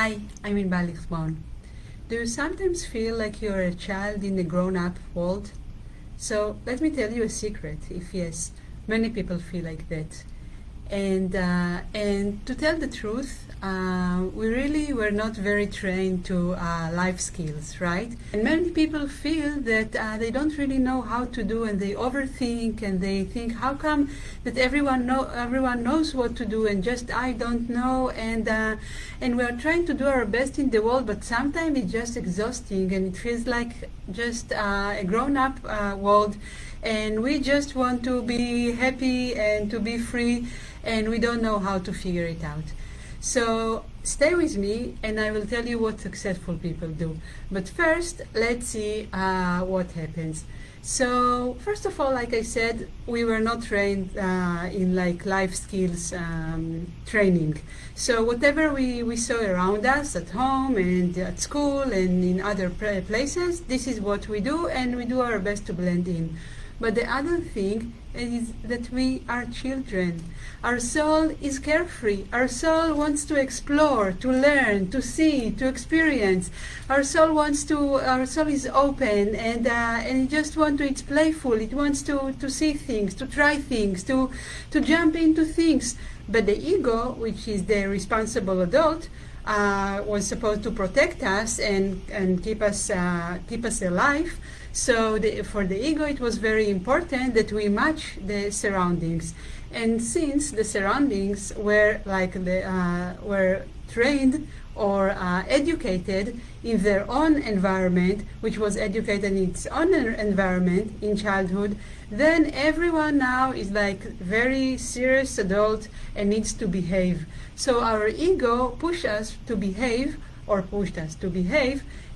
Hi, I'm Inbal Lichtbrown. Do you sometimes feel like you're a child in a grown-up world? So let me tell you a secret. If yes, many people feel like that. And to tell the truth, we really were not very trained to life skills, right? And many people feel that they don't really know how to do, and they overthink, and they think, how come that everyone knows what to do, and just I don't know? And we are trying to do our best in the world, but sometimes it's just exhausting, and it feels like just a grown-up world, and we just want to be happy and to be free, and we don't know how to figure it out. So stay with me and I will tell you what successful people do. But first, let's see what happens. So first of all, like I said, we were not trained in like life skills training. So whatever we saw around us at home and at school and in other places, this is what we do, and we do our best to blend in. But the other thing is that we are children. Our soul is carefree. Our soul wants to explore, to learn, to see, to experience. Our soul is open and it just wants to, it's playful. It wants to see things, to try things, to jump into things. But the ego, which is the responsible adult, was supposed to protect us and keep us alive. So for the ego, it was very important that we match the surroundings. And since the surroundings were like were trained or educated in their own environment, which was educated in its own environment in childhood, then everyone now is like very serious adult and needs to behave. So our ego pushed us to behave,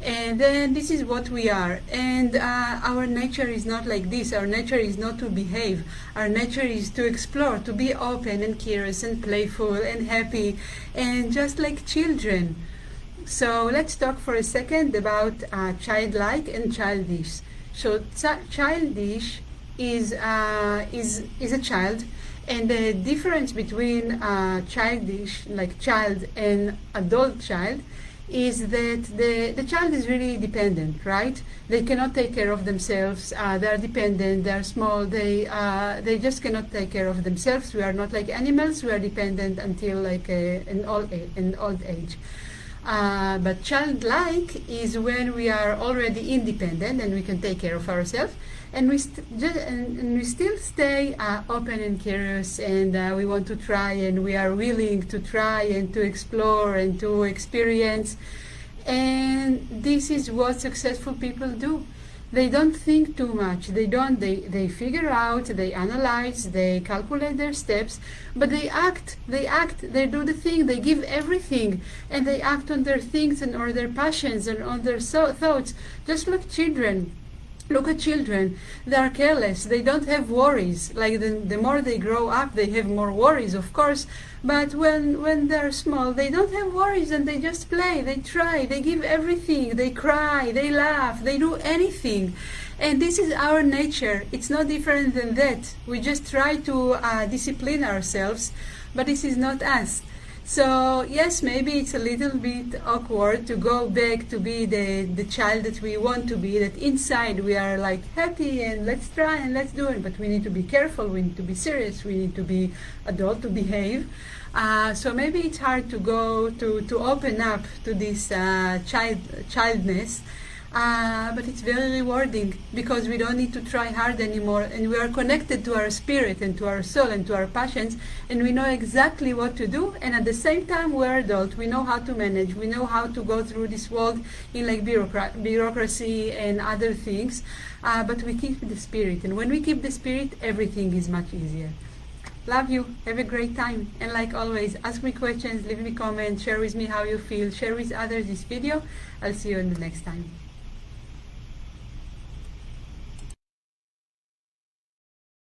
and then this is what we are. And our nature is not like this. Our nature is not to behave. Our nature is to explore, to be open and curious and playful and happy, and just like children. So let's talk for a second about childlike and childish. So childish is a child, and the difference between childish, like child, and adult child is that the child is really dependent, right? They cannot take care of themselves. They are dependent. They are small. They just cannot take care of themselves. We are not like animals. We are dependent until like an old age. But childlike is when we are already independent and we can take care of ourselves, and we still stay open and curious, and we want to try, and we are willing to try and to explore and to experience. And this is what successful people do. They don't think too much. They figure out, they analyze, they calculate their steps, but they act, they do the thing, they give everything, and they act on their things and on their passions and on their thoughts, just like children. Look at children. They are careless. They don't have worries. Like the more they grow up, they have more worries, of course. But when they're small, they don't have worries, and they just play. They try. They give everything. They cry. They laugh. They do anything. And this is our nature. It's no different than that. We just try to discipline ourselves, but this is not us. So yes, maybe it's a little bit awkward to go back to be the child that we want to be, that inside we are like happy and let's try and let's do it, but we need to be careful, we need to be serious, we need to be adult to behave. So maybe it's hard to go to open up to this childness. But it's very rewarding because we don't need to try hard anymore, and we are connected to our spirit and to our soul and to our passions, and we know exactly what to do, and at the same time we're adult. We know how to manage, we know how to go through this world in like bureaucracy and other things, but we keep the spirit, and when we keep the spirit, everything is much easier. Love you, have a great time, and like always, ask me questions, leave me comments, share with me how you feel, share with others this video. I'll see you in the next time.